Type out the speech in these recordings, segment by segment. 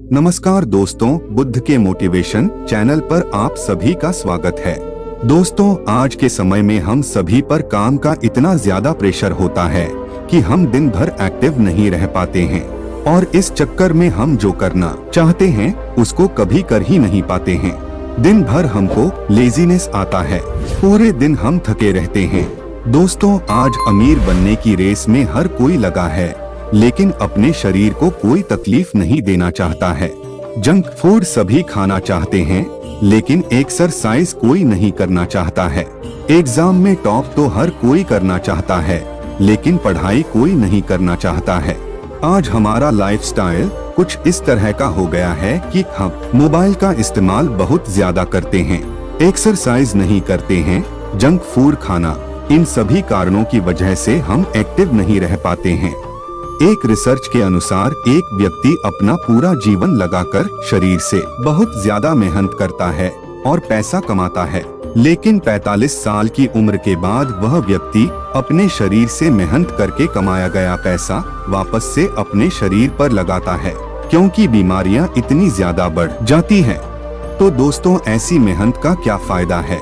नमस्कार दोस्तों, बुद्ध के मोटिवेशन चैनल पर आप सभी का स्वागत है। दोस्तों, आज के समय में हम सभी पर काम का इतना ज्यादा प्रेशर होता है कि हम दिन भर एक्टिव नहीं रह पाते हैं और इस चक्कर में हम जो करना चाहते हैं उसको कभी कर ही नहीं पाते हैं। दिन भर हमको लेजीनेस आता है, पूरे दिन हम थके रहते हैं। दोस्तों, आज अमीर बनने की रेस में हर कोई लगा है, लेकिन अपने शरीर को कोई तकलीफ नहीं देना चाहता है। जंक फूड सभी खाना चाहते हैं, लेकिन एक्सरसाइज कोई नहीं करना चाहता है। एग्जाम में टॉप तो हर कोई करना चाहता है, लेकिन पढ़ाई कोई नहीं करना चाहता है। आज हमारा लाइफस्टाइल कुछ इस तरह का हो गया है कि हम मोबाइल का इस्तेमाल बहुत ज्यादा करते हैं, एक्सरसाइज नहीं करते हैं, जंक फूड खाना, इन सभी कारणों की वजह से हम एक्टिव नहीं रह पाते हैं। एक रिसर्च के अनुसार एक व्यक्ति अपना पूरा जीवन लगाकर शरीर से बहुत ज्यादा मेहनत करता है और पैसा कमाता है, लेकिन 45 साल की उम्र के बाद वह व्यक्ति अपने शरीर से मेहनत करके कमाया गया पैसा वापस से अपने शरीर पर लगाता है, क्योंकि बीमारियां इतनी ज्यादा बढ़ जाती हैं। तो दोस्तों, ऐसी मेहनत का क्या फायदा है?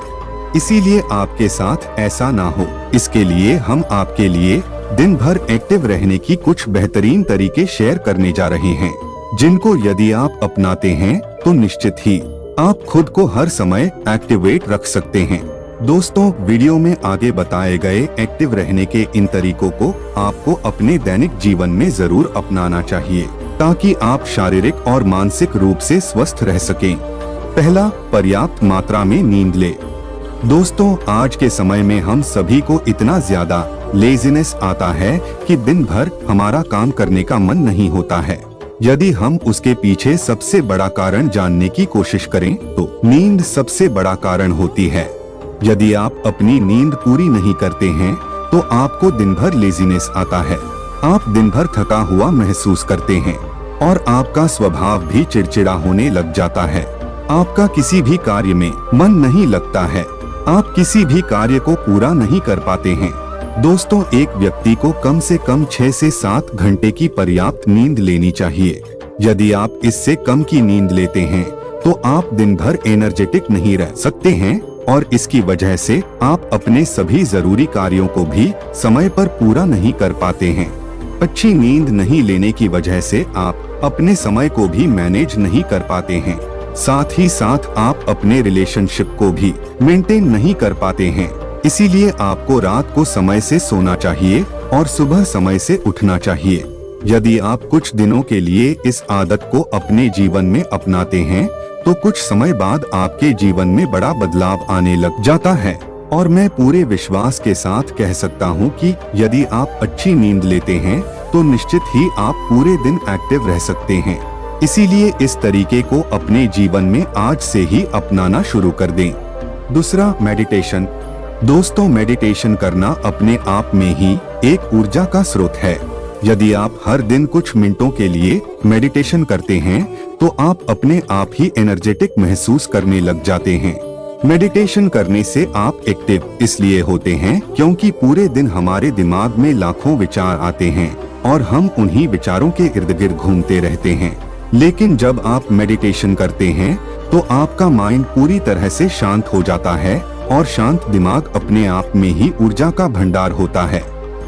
इसीलिए आपके साथ ऐसा ना हो, इसके लिए हम आपके लिए दिन भर एक्टिव रहने की कुछ बेहतरीन तरीके शेयर करने जा रहे हैं, जिनको यदि आप अपनाते हैं तो निश्चित ही आप खुद को हर समय एक्टिवेट रख सकते हैं। दोस्तों, वीडियो में आगे बताए गए एक्टिव रहने के इन तरीकों को आपको अपने दैनिक जीवन में जरूर अपनाना चाहिए, ताकि आप शारीरिक और मानसिक रूप से स्वस्थ रह सकें। पहला, पर्याप्त मात्रा में नींद ले। दोस्तों, आज के समय में हम सभी को इतना ज्यादा लेजीनेस आता है कि दिन भर हमारा काम करने का मन नहीं होता है। यदि हम उसके पीछे सबसे बड़ा कारण जानने की कोशिश करें तो नींद सबसे बड़ा कारण होती है। यदि आप अपनी नींद पूरी नहीं करते हैं तो आपको दिन भर लेजीनेस आता है, आप दिन भर थका हुआ महसूस करते हैं और आपका स्वभाव भी चिड़चिड़ा होने लग जाता है। आपका किसी भी कार्य में मन नहीं लगता है, आप किसी भी कार्य को पूरा नहीं कर पाते हैं। दोस्तों, एक व्यक्ति को कम से कम 6 से 7 घंटे की पर्याप्त नींद लेनी चाहिए। यदि आप इससे कम की नींद लेते हैं तो आप दिन भर एनर्जेटिक नहीं रह सकते हैं और इसकी वजह से आप अपने सभी जरूरी कार्यों को भी समय पर पूरा नहीं कर पाते हैं। अच्छी नींद नहीं लेने की वजह से आप अपने समय को भी मैनेज नहीं कर पाते हैं, साथ ही साथ आप अपने रिलेशनशिप को भी मेंटेन नहीं कर पाते हैं। इसीलिए आपको रात को समय से सोना चाहिए और सुबह समय से उठना चाहिए। यदि आप कुछ दिनों के लिए इस आदत को अपने जीवन में अपनाते हैं तो कुछ समय बाद आपके जीवन में बड़ा बदलाव आने लग जाता है। और मैं पूरे विश्वास के साथ कह सकता हूं कि यदि आप अच्छी नींद लेते हैं तो निश्चित ही आप पूरे दिन एक्टिव रह सकते हैं। इसीलिए इस तरीके को अपने जीवन में आज से ही अपनाना शुरू कर दें। दूसरा, मेडिटेशन। दोस्तों, मेडिटेशन करना अपने आप में ही एक ऊर्जा का स्रोत है। यदि आप हर दिन कुछ मिनटों के लिए मेडिटेशन करते हैं तो आप अपने आप ही एनर्जेटिक महसूस करने लग जाते हैं। मेडिटेशन करने से आप एक्टिव इसलिए होते हैं क्योंकि पूरे दिन हमारे दिमाग में लाखों विचार आते हैं और हम उन्हीं विचारों के इर्द गिर्द घूमते रहते हैं। लेकिन जब आप मेडिटेशन करते हैं तो आपका माइंड पूरी तरह से शांत हो जाता है और शांत दिमाग अपने आप में ही ऊर्जा का भंडार होता है।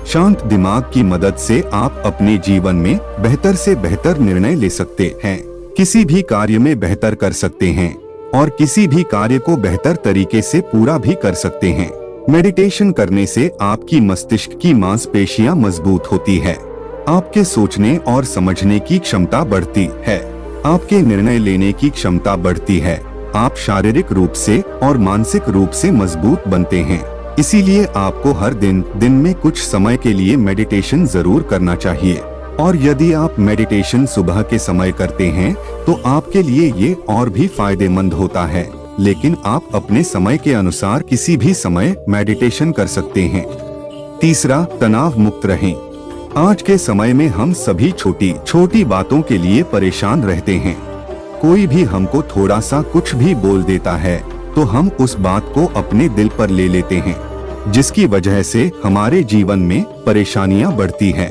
शांत दिमाग की मदद से आप अपने जीवन में बेहतर से बेहतर निर्णय ले सकते हैं, किसी भी कार्य में बेहतर कर सकते हैं और किसी भी कार्य को बेहतर तरीके से पूरा भी कर सकते हैं। मेडिटेशन करने से आपकी मस्तिष्क की मांसपेशियां मजबूत होती है, आपके सोचने और समझने की क्षमता बढ़ती है, आपके निर्णय लेने की क्षमता बढ़ती है, आप शारीरिक रूप से और मानसिक रूप से मजबूत बनते हैं। इसीलिए आपको हर दिन में कुछ समय के लिए मेडिटेशन जरूर करना चाहिए। और यदि आप मेडिटेशन सुबह के समय करते हैं तो आपके लिए ये और भी फायदेमंद होता है, लेकिन आप अपने समय के अनुसार किसी भी समय मेडिटेशन कर सकते हैं। तीसरा, तनाव मुक्त रहें। आज के समय में हम सभी छोटी छोटी बातों के लिए परेशान रहते हैं। कोई भी हमको थोड़ा सा कुछ भी बोल देता है तो हम उस बात को अपने दिल पर ले लेते हैं, जिसकी वजह से हमारे जीवन में परेशानियां बढ़ती हैं।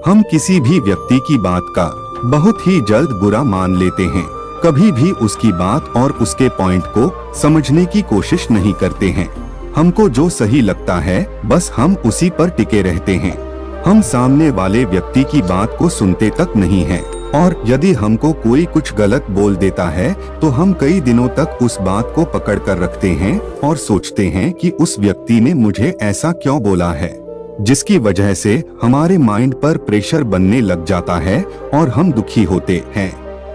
हम किसी भी व्यक्ति की बात का बहुत ही जल्द बुरा मान लेते हैं। कभी भी उसकी बात और उसके पॉइंट को समझने की कोशिश नहीं करते हैं। हमको जो सही लगता है बस हम उसी पर टिके रहते हैं। हम सामने वाले व्यक्ति की बात को सुनते तक नहीं हैं। और यदि हमको कोई कुछ गलत बोल देता है तो हम कई दिनों तक उस बात को पकड़ कर रखते हैं और सोचते हैं कि उस व्यक्ति ने मुझे ऐसा क्यों बोला है, जिसकी वजह से हमारे माइंड पर प्रेशर बनने लग जाता है और हम दुखी होते हैं।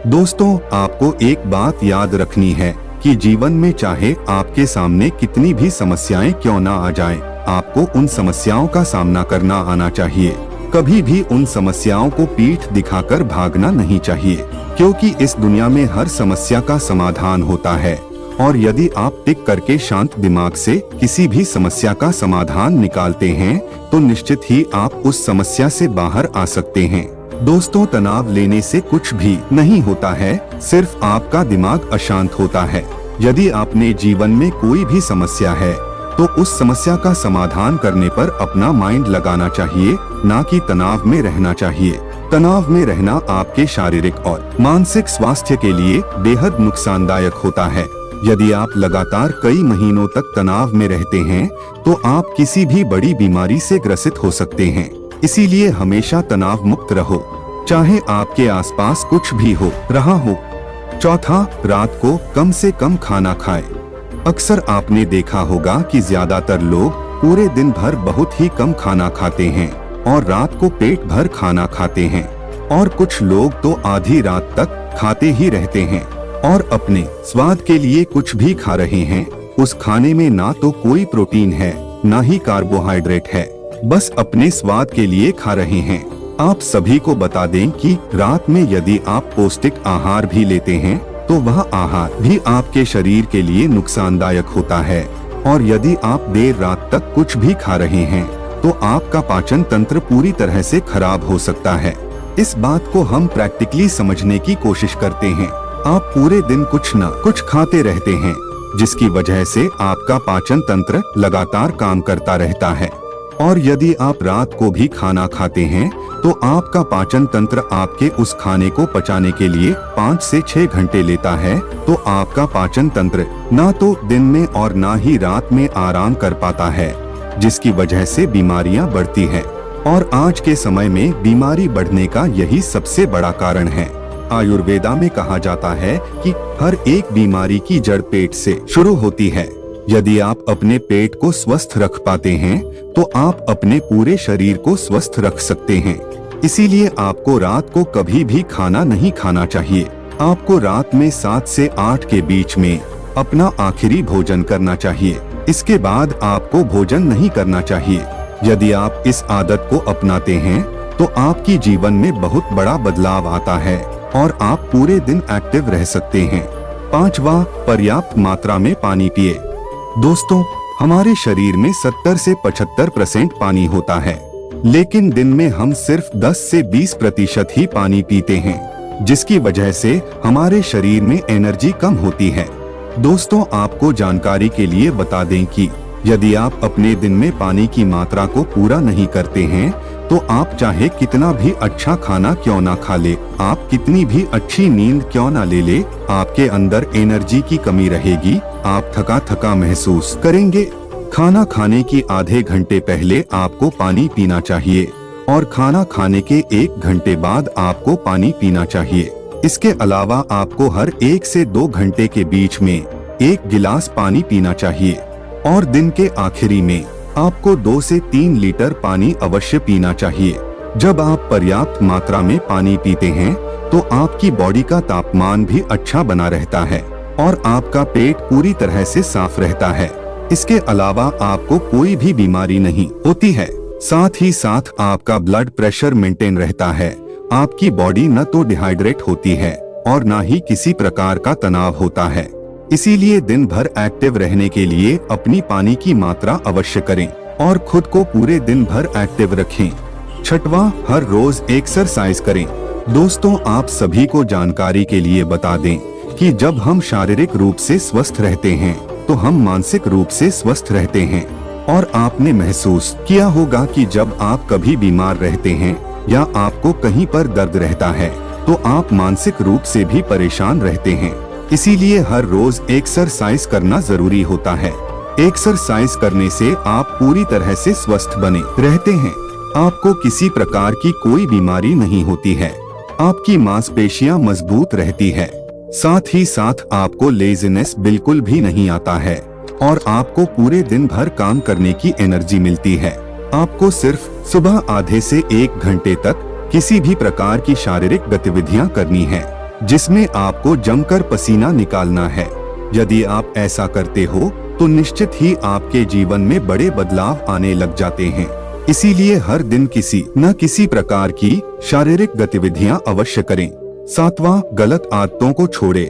दोस्तों, आपको एक बात याद रखनी है कि जीवन में चाहे आपके सामने कितनी भी समस्याएं क्यों ना आ जाएं, आपको उन समस्याओं का सामना करना आना चाहिए। कभी भी उन समस्याओं को पीठ दिखाकर भागना नहीं चाहिए, क्योंकि इस दुनिया में हर समस्या का समाधान होता है। और यदि आप टिक करके शांत दिमाग से किसी भी समस्या का समाधान निकालते हैं तो निश्चित ही आप उस समस्या से बाहर आ सकते हैं। दोस्तों, तनाव लेने से कुछ भी नहीं होता है, सिर्फ आपका दिमाग अशांत होता है। यदि आपने जीवन में कोई भी समस्या है तो उस समस्या का समाधान करने पर अपना माइंड लगाना चाहिए, ना कि तनाव में रहना चाहिए। तनाव में रहना आपके शारीरिक और मानसिक स्वास्थ्य के लिए बेहद नुकसानदायक होता है। यदि आप लगातार कई महीनों तक तनाव में रहते हैं तो आप किसी भी बड़ी बीमारी से ग्रसित हो सकते हैं। इसीलिए हमेशा तनाव मुक्त रहो, चाहे आपके आसपास कुछ भी हो रहा हो। चौथा, रात को कम से कम खाना खाएं। अक्सर आपने देखा होगा कि ज्यादातर लोग पूरे दिन भर बहुत ही कम खाना खाते हैं और रात को पेट भर खाना खाते हैं, और कुछ लोग तो आधी रात तक खाते ही रहते हैं और अपने स्वाद के लिए कुछ भी खा रहे हैं। उस खाने में ना तो कोई प्रोटीन है, ना ही कार्बोहाइड्रेट है, बस अपने स्वाद के लिए खा रहे हैं। आप सभी को बता दें कि रात में यदि आप पौष्टिक आहार भी लेते हैं तो वह आहार भी आपके शरीर के लिए नुकसानदायक होता है। और यदि आप देर रात तक कुछ भी खा रहे हैं तो आपका पाचन तंत्र पूरी तरह से खराब हो सकता है। इस बात को हम प्रैक्टिकली समझने की कोशिश करते हैं। आप पूरे दिन कुछ न कुछ खाते रहते हैं, जिसकी वजह से आपका पाचन तंत्र लगातार काम करता रहता है। और यदि आप रात को भी खाना खाते हैं तो आपका पाचन तंत्र आपके उस खाने को पचाने के लिए 5 से 6 घंटे लेता है। तो आपका पाचन तंत्र ना तो दिन में और ना ही रात में आराम कर पाता है, जिसकी वजह से बीमारियां बढ़ती हैं। और आज के समय में बीमारी बढ़ने का यही सबसे बड़ा कारण है। आयुर्वेदा में कहा जाता है कि हर एक बीमारी की जड़ पेट से शुरू होती है। यदि आप अपने पेट को स्वस्थ रख पाते हैं तो आप अपने पूरे शरीर को स्वस्थ रख सकते हैं। इसीलिए आपको रात को कभी भी खाना नहीं खाना चाहिए। आपको रात में 7 से 8 के बीच में अपना आखिरी भोजन करना चाहिए। इसके बाद आपको भोजन नहीं करना चाहिए। यदि आप इस आदत को अपनाते हैं तो आपकी जीवन में बहुत बड़ा बदलाव आता है और आप पूरे दिन एक्टिव रह सकते हैं। 5वां, पर्याप्त मात्रा में पानी पिए। दोस्तों, हमारे शरीर में 70 से 75% पानी होता है, लेकिन दिन में हम सिर्फ 10 से 20% ही पानी पीते हैं, जिसकी वजह से हमारे शरीर में एनर्जी कम होती है। दोस्तों, आपको जानकारी के लिए बता दें कि यदि आप अपने दिन में पानी की मात्रा को पूरा नहीं करते हैं तो आप चाहे कितना भी अच्छा खाना क्यों ना खा ले, आप कितनी भी अच्छी नींद क्यों ना ले ले, आपके अंदर एनर्जी की कमी रहेगी। आप थका थका महसूस करेंगे। खाना खाने की आधे घंटे पहले आपको पानी पीना चाहिए और खाना खाने के 1 घंटे बाद आपको पानी पीना चाहिए। इसके अलावा आपको हर 1 से 2 घंटे के बीच में 1 गिलास पानी पीना चाहिए और दिन के आखिरी में आपको 2 से 3 लीटर पानी अवश्य पीना चाहिए। जब आप पर्याप्त मात्रा में पानी पीते हैं तो आपकी बॉडी का तापमान भी अच्छा बना रहता है और आपका पेट पूरी तरह से साफ रहता है। इसके अलावा आपको कोई भी बीमारी नहीं होती है। साथ ही साथ आपका ब्लड प्रेशर मेंटेन रहता है। आपकी बॉडी न तो डिहाइड्रेट होती है और न ही किसी प्रकार का तनाव होता है। इसीलिए दिन भर एक्टिव रहने के लिए अपनी पानी की मात्रा अवश्य करें और खुद को पूरे दिन भर एक्टिव रखें। 6वां, हर रोज एक्सरसाइज करें। दोस्तों, आप सभी को जानकारी के लिए बता दें कि जब हम शारीरिक रूप से स्वस्थ रहते हैं तो हम मानसिक रूप से स्वस्थ रहते हैं। और आपने महसूस किया होगा कि जब आप कभी बीमार रहते हैं या आपको कहीं पर दर्द रहता है तो आप मानसिक रूप से भी परेशान रहते हैं। इसीलिए हर रोज एक्सरसाइज करना जरूरी होता है। एक्सरसाइज करने से आप पूरी तरह से स्वस्थ बने रहते हैं। आपको किसी प्रकार की कोई बीमारी नहीं होती है। आपकी मांसपेशियां मजबूत रहती है। साथ ही साथ आपको लेजीनेस बिल्कुल भी नहीं आता है और आपको पूरे दिन भर काम करने की एनर्जी मिलती है। आपको सिर्फ सुबह आधे से 1 घंटे तक किसी भी प्रकार की शारीरिक गतिविधियां करनी है, जिसमें आपको जमकर पसीना निकालना है। यदि आप ऐसा करते हो तो निश्चित ही आपके जीवन में बड़े बदलाव आने लग जाते हैं। इसीलिए हर दिन किसी न किसी प्रकार की शारीरिक गतिविधियां अवश्य करें। 7वां, गलत आदतों को छोड़े।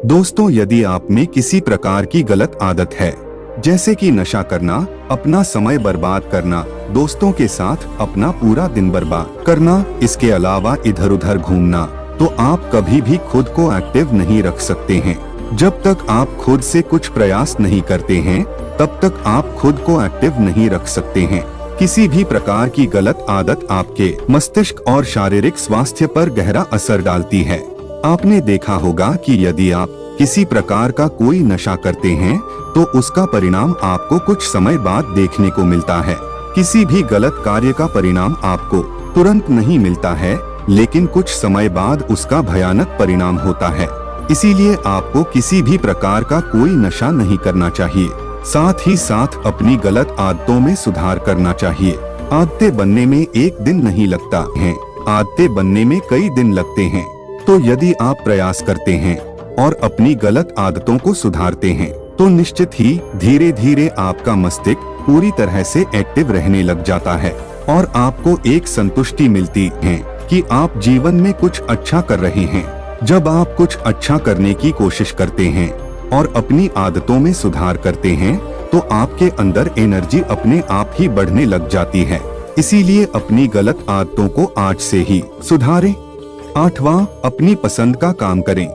दोस्तों, यदि आप में किसी प्रकार की गलत आदत है, जैसे कि नशा करना, अपना समय बर्बाद करना, दोस्तों के साथ अपना पूरा दिन बर्बाद करना, इसके अलावा इधर उधर घूमना, तो आप कभी भी खुद को एक्टिव नहीं रख सकते हैं। जब तक आप खुद से कुछ प्रयास नहीं करते हैं, तब तक आप खुद को एक्टिव नहीं रख सकते हैं। किसी भी प्रकार की गलत आदत आपके मस्तिष्क और शारीरिक स्वास्थ्य पर गहरा असर डालती है। आपने देखा होगा कि यदि आप किसी प्रकार का कोई नशा करते हैं, तो उसका परिणाम आपको कुछ समय बाद देखने को मिलता है। किसी भी गलत कार्य का परिणाम आपको तुरंत नहीं मिलता है, लेकिन कुछ समय बाद उसका भयानक परिणाम होता है। इसीलिए आपको किसी भी प्रकार का कोई नशा नहीं करना चाहिए। साथ ही साथ अपनी गलत आदतों में सुधार करना चाहिए। आदतें बनने में एक दिन नहीं लगता है, आदतें बनने में कई दिन लगते हैं। तो यदि आप प्रयास करते हैं और अपनी गलत आदतों को सुधारते हैं, तो निश्चित ही धीरे धीरे आपका मस्तिष्क पूरी तरह से एक्टिव रहने लग जाता है और आपको एक संतुष्टि मिलती है कि आप जीवन में कुछ अच्छा कर रहे हैं। जब आप कुछ अच्छा करने की कोशिश करते हैं और अपनी आदतों में सुधार करते हैं, तो आपके अंदर एनर्जी अपने आप ही बढ़ने लग जाती है। इसीलिए अपनी गलत आदतों को आज से ही सुधारें। 8वां, अपनी पसंद का काम करें।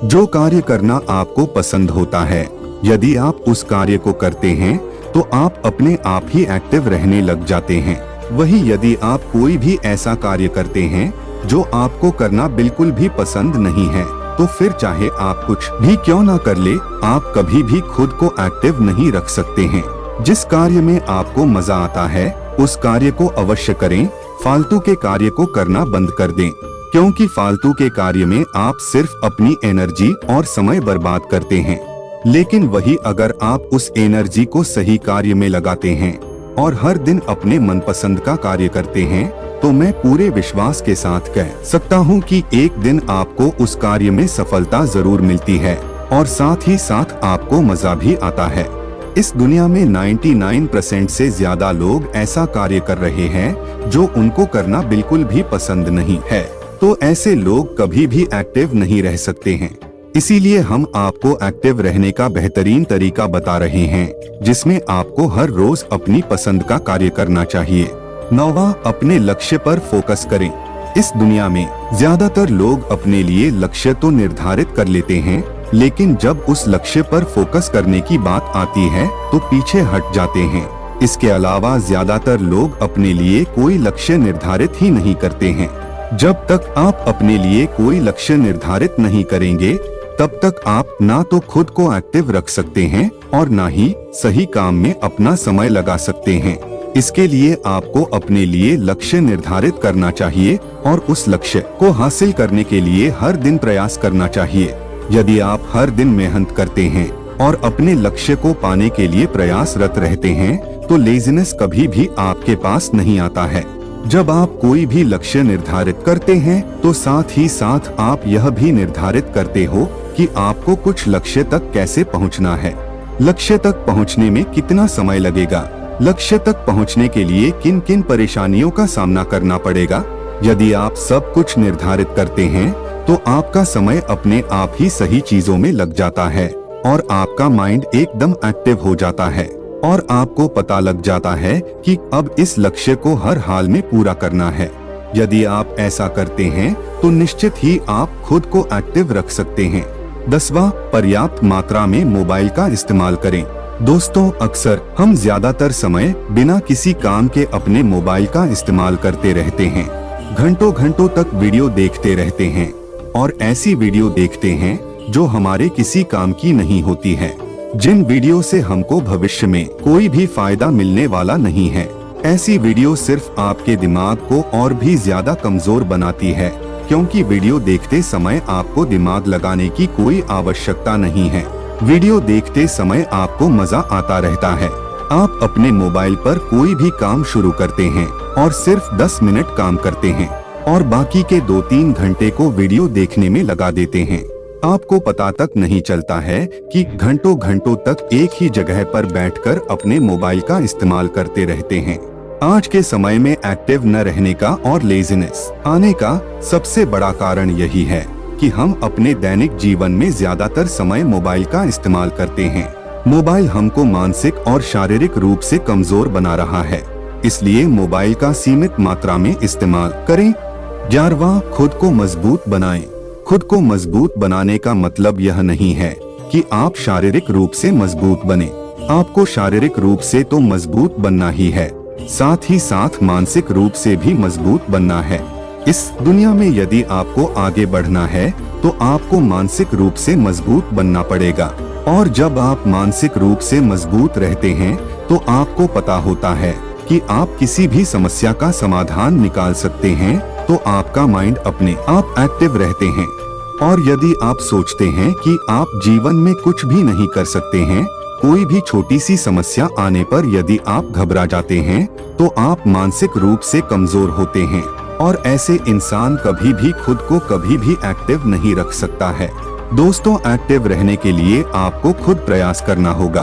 जो कार्य करना आपको पसंद होता है, यदि आप उस कार्य को करते हैं, तो आप अपने आप ही एक्टिव रहने लग जाते हैं। वही यदि आप कोई भी ऐसा कार्य करते हैं जो आपको करना बिल्कुल भी पसंद नहीं है, तो फिर चाहे आप कुछ भी क्यों ना कर ले, आप कभी भी खुद को एक्टिव नहीं रख सकते हैं। जिस कार्य में आपको मजा आता है, उस कार्य को अवश्य करें। फालतू के कार्य को करना बंद कर दें, क्योंकि फालतू के कार्य में आप सिर्फ अपनी एनर्जी और समय बर्बाद करते हैं। लेकिन वही अगर आप उस एनर्जी को सही कार्य में लगाते हैं और हर दिन अपने मनपसंद का कार्य करते हैं, तो मैं पूरे विश्वास के साथ कह सकता हूं कि एक दिन आपको उस कार्य में सफलता जरूर मिलती है और साथ ही साथ आपको मजा भी आता है। इस दुनिया में 99% से ज्यादा लोग ऐसा कार्य कर रहे हैं जो उनको करना बिल्कुल भी पसंद नहीं है, तो ऐसे लोग कभी भी एक्टिव नहीं रह सकते हैं। इसीलिए हम आपको एक्टिव रहने का बेहतरीन तरीका बता रहे हैं, जिसमें आपको हर रोज अपनी पसंद का कार्य करना चाहिए। 9वां, अपने लक्ष्य पर फोकस करें। इस दुनिया में ज्यादातर लोग अपने लिए लक्ष्य तो निर्धारित कर लेते हैं, लेकिन जब उस लक्ष्य पर फोकस करने की बात आती है तो पीछे हट जाते हैं। इसके अलावा ज्यादातर लोग अपने लिए कोई लक्ष्य निर्धारित ही नहीं करते हैं। जब तक आप अपने लिए कोई लक्ष्य निर्धारित नहीं करेंगे, तब तक आप ना तो खुद को एक्टिव रख सकते हैं और ना ही सही काम में अपना समय लगा सकते हैं। इसके लिए आपको अपने लिए लक्ष्य निर्धारित करना चाहिए और उस लक्ष्य को हासिल करने के लिए हर दिन प्रयास करना चाहिए। यदि आप हर दिन मेहनत करते हैं और अपने लक्ष्य को पाने के लिए प्रयासरत रहते हैं, तो लेजीनेस कभी भी आपके पास नहीं आता है। जब आप कोई भी लक्ष्य निर्धारित करते हैं, तो साथ ही साथ आप यह भी निर्धारित करते हो कि आपको कुछ लक्ष्य तक कैसे पहुंचना है। लक्ष्य तक पहुंचने में कितना समय लगेगा, लक्ष्य तक पहुंचने के लिए किन किन परेशानियों का सामना करना पड़ेगा। यदि आप सब कुछ निर्धारित करते हैं, तो आपका समय अपने आप ही सही चीजों में लग जाता है और आपका माइंड एकदम एक्टिव हो जाता है और आपको पता लग जाता है कि अब इस लक्ष्य को हर हाल में पूरा करना है। यदि आप ऐसा करते हैं, तो निश्चित ही आप खुद को एक्टिव रख सकते हैं। 10वां, पर्याप्त मात्रा में मोबाइल का इस्तेमाल करें। दोस्तों, अक्सर हम ज्यादातर समय बिना किसी काम के अपने मोबाइल का इस्तेमाल करते रहते हैं। घंटों घंटों तक वीडियो देखते रहते हैं और ऐसी वीडियो देखते हैं जो हमारे किसी काम की नहीं होती है, जिन वीडियो से हमको भविष्य में कोई भी फायदा मिलने वाला नहीं है। ऐसी वीडियो सिर्फ आपके दिमाग को और भी ज्यादा कमजोर बनाती है, क्योंकि वीडियो देखते समय आपको दिमाग लगाने की कोई आवश्यकता नहीं है। वीडियो देखते समय आपको मजा आता रहता है। आप अपने मोबाइल पर कोई भी काम शुरू करते हैं और सिर्फ 10 मिनट काम करते हैं और बाकी के 2-3 घंटे को वीडियो देखने में लगा देते हैं। आपको पता तक नहीं चलता है कि घंटों घंटों तक एक ही जगह पर बैठकर अपने मोबाइल का इस्तेमाल करते रहते हैं। आज के समय में एक्टिव न रहने का और लेजीनेस आने का सबसे बड़ा कारण यही है कि हम अपने दैनिक जीवन में ज्यादातर समय मोबाइल का इस्तेमाल करते हैं। मोबाइल हमको मानसिक और शारीरिक रूप से कमजोर बना रहा है, इसलिए मोबाइल का सीमित मात्रा में इस्तेमाल करें। 11वां, खुद को मजबूत बनाएं। खुद को मजबूत बनाने का मतलब यह नहीं है कि आप शारीरिक रूप से मजबूत बने। आपको शारीरिक रूप से तो मजबूत बनना ही है, साथ ही साथ मानसिक रूप से भी मजबूत बनना है। इस दुनिया में यदि आपको आगे बढ़ना है तो आपको मानसिक रूप से मजबूत बनना पड़ेगा, और जब आप मानसिक रूप से मजबूत रहते हैं तो आपको पता होता है कि आप किसी भी समस्या का समाधान निकाल सकते हैं। तो आपका माइंड अपने आप एक्टिव रहते हैं। और यदि आप सोचते हैं कि आप जीवन में कुछ भी नहीं कर सकते हैं, कोई भी छोटी सी समस्या आने पर यदि आप घबरा जाते हैं तो आप मानसिक रूप से कमजोर होते हैं, और ऐसे इंसान कभी भी खुद को कभी भी एक्टिव नहीं रख सकता है। दोस्तों, एक्टिव रहने के लिए आपको खुद प्रयास करना होगा।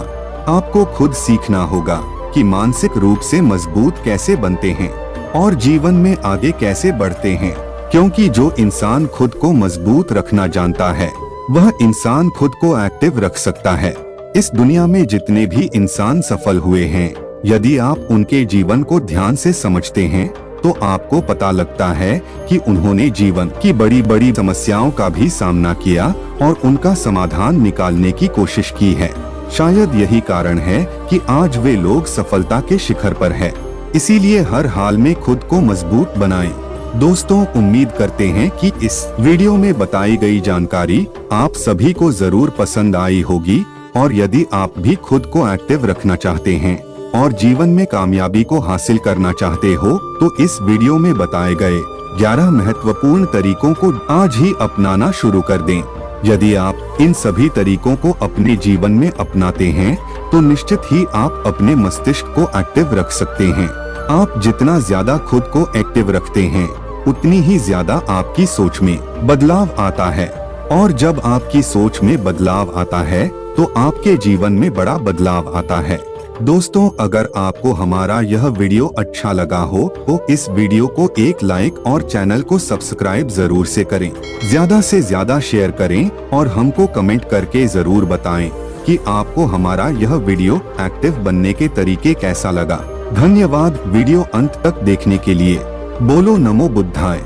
आपको खुद सीखना होगा कि मानसिक रूप से मजबूत कैसे बनते हैं और जीवन में आगे कैसे बढ़ते हैं, क्योंकि जो इंसान खुद को मजबूत रखना जानता है वह इंसान खुद को एक्टिव रख सकता है। इस दुनिया में जितने भी इंसान सफल हुए हैं, यदि आप उनके जीवन को ध्यान से समझते हैं तो आपको पता लगता है कि उन्होंने जीवन की बड़ी बड़ी समस्याओं का भी सामना किया और उनका समाधान निकालने की कोशिश की है। शायद यही कारण है कि आज वे लोग सफलता के शिखर पर है। इसीलिए हर हाल में खुद को मजबूत बनाएं। दोस्तों, उम्मीद करते हैं कि इस वीडियो में बताई गई जानकारी आप सभी को जरूर पसंद आई होगी, और यदि आप भी खुद को एक्टिव रखना चाहते हैं और जीवन में कामयाबी को हासिल करना चाहते हो तो इस वीडियो में बताए गए 11 महत्वपूर्ण तरीकों को आज ही अपनाना शुरू कर दें। यदि आप इन सभी तरीकों को अपने जीवन में अपनाते हैं तो निश्चित ही आप अपने मस्तिष्क को एक्टिव रख सकते हैं। आप जितना ज्यादा खुद को एक्टिव रखते हैं उतनी ही ज्यादा आपकी सोच में बदलाव आता है, और जब आपकी सोच में बदलाव आता है तो आपके जीवन में बड़ा बदलाव आता है। दोस्तों, अगर आपको हमारा यह वीडियो अच्छा लगा हो तो इस वीडियो को एक लाइक और चैनल को सब्सक्राइब जरूर से करें। ज्यादा से ज्यादा शेयर करें और हमको कमेंट करके जरूर बताएं कि आपको हमारा यह वीडियो एक्टिव बनने के तरीके कैसा लगा। धन्यवाद वीडियो अंत तक देखने के लिए। बोलो नमो बुद्धाय।